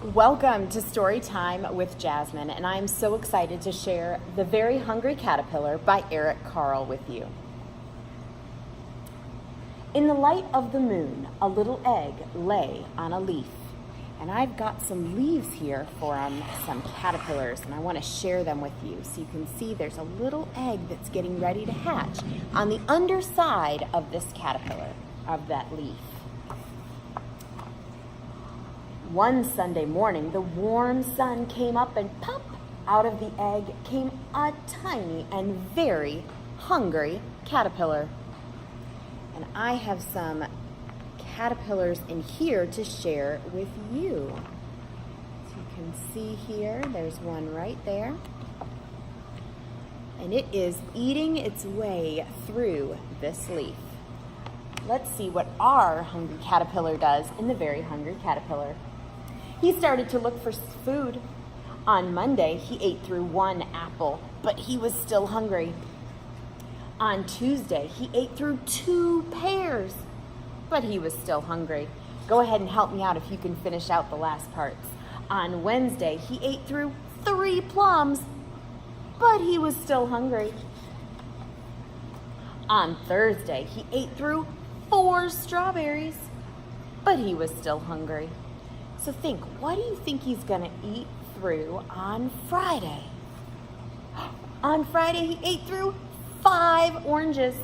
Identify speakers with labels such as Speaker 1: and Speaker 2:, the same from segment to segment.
Speaker 1: Welcome to Story Time with Jasmine, and I'm so excited to share The Very Hungry Caterpillar by Carle with you. In the light of the moon, a little egg lay on a leaf, and I've got some leaves here for some caterpillars, and I want to share them with you so you can see there's a little egg that's getting ready to hatch on the underside of this caterpillar, of that leaf. One Sunday morning, the warm sun came up and pop, out of the egg came a tiny and very hungry caterpillar. And I have some caterpillars in here to share with you. So you can see here, there's one right there. And it is eating its way through this leaf. Let's see what our hungry caterpillar does in The Very Hungry Caterpillar. He started to look for food. On Monday, he ate through one apple, but he was still hungry. On Tuesday, he ate through 2 pears, but he was still hungry. Go ahead and help me out if you can finish out the last parts. On Wednesday, he ate through 3 plums, but he was still hungry. On Thursday, he ate through 4 strawberries, but he was still hungry. So think, what do you think he's going to eat through on Friday? On Friday, he ate through 5 oranges,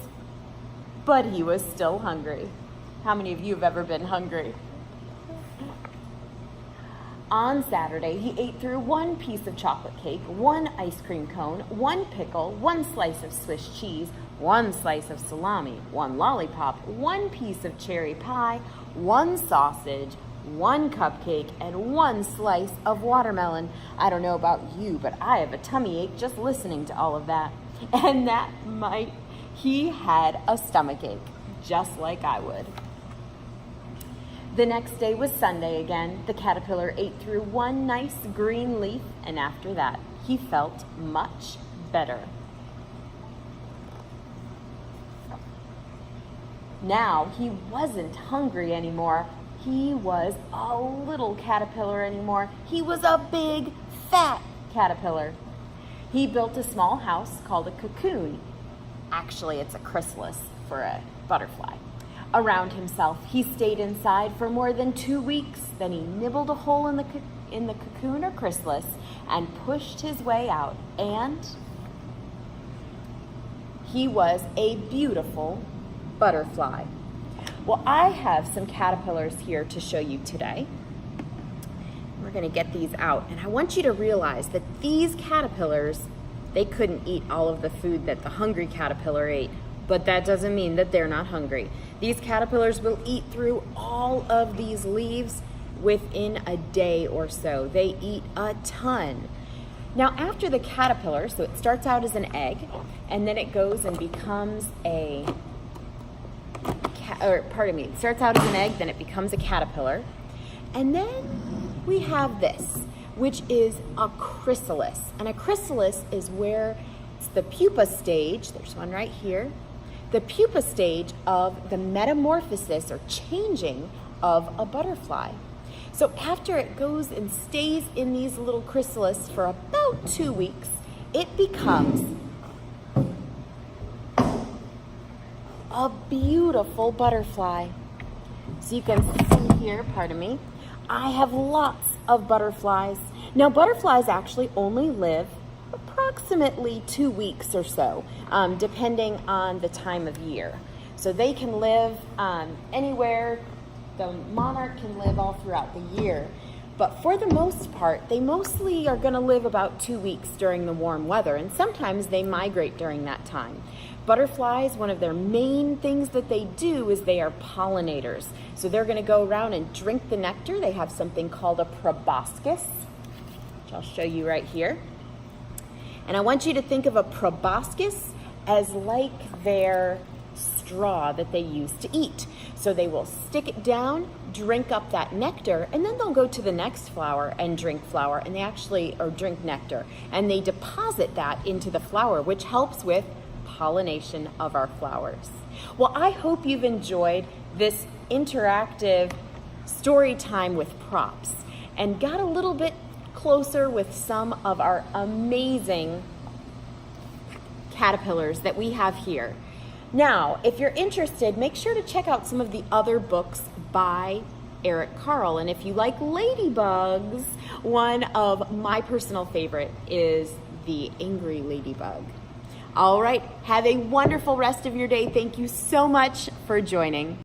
Speaker 1: but he was still hungry. How many of you have ever been hungry? On Saturday, he ate through 1 piece of chocolate cake, 1 ice cream cone, 1 pickle, 1 slice of Swiss cheese, 1 slice of salami, 1 lollipop, 1 piece of cherry pie, 1 sausage, 1 cupcake, and 1 slice of watermelon. I don't know about you, but I have a tummy ache just listening to all of that. And he had a stomach ache, just like I would. The next day was Sunday again. The caterpillar ate through 1 nice green leaf, and after that, he felt much better. Now, he wasn't hungry anymore. He was a little caterpillar anymore. He was a big, fat caterpillar. He built a small house called a cocoon. Actually, it's a chrysalis for a butterfly. Around himself, he stayed inside for more than 2 weeks. Then he nibbled a hole in the cocoon or chrysalis and pushed his way out. And he was a beautiful butterfly. Well, I have some caterpillars here to show you today. We're going to get these out, and I want you to realize that these caterpillars, they couldn't eat all of the food that the hungry caterpillar ate, but that doesn't mean that they're not hungry. These caterpillars will eat through all of these leaves within a day or so. They eat a ton. Now, after the caterpillar, so it starts out as an egg, and then it goes and becomes it starts out as an egg, then it becomes a caterpillar. And then we have this, which is a chrysalis. And a chrysalis is where it's the pupa stage, there's one right here, the pupa stage of the metamorphosis or changing of a butterfly. So after it goes and stays in these little chrysalis for about 2 weeks, it becomes a beautiful butterfly. So you can see here, pardon me, I have lots of butterflies. Now, butterflies actually only live approximately 2 weeks or so, depending on the time of year. So they can live anywhere. The monarch can live all throughout the year. But for the most part, they mostly are going to live about 2 weeks during the warm weather, and sometimes they migrate during that time. Butterflies, one of their main things that they do is they are pollinators. So they're going to go around and drink the nectar. They have something called a proboscis, which I'll show you right here. And I want you to think of a proboscis as like their straw that they use to eat. So they will stick it down, drink up that nectar, and then they'll go to the next flower and drink flower, and drink nectar. And they deposit that into the flower, which helps with pollination of our flowers. Well, I hope you've enjoyed this interactive story time with props. and got a little bit closer with some of our amazing caterpillars that we have here. Now, if you're interested, make sure to check out some of the other books by Carle. And if you like ladybugs, one of my personal favorite is The Angry Ladybug. All right, have a wonderful rest of your day. Thank you so much for joining.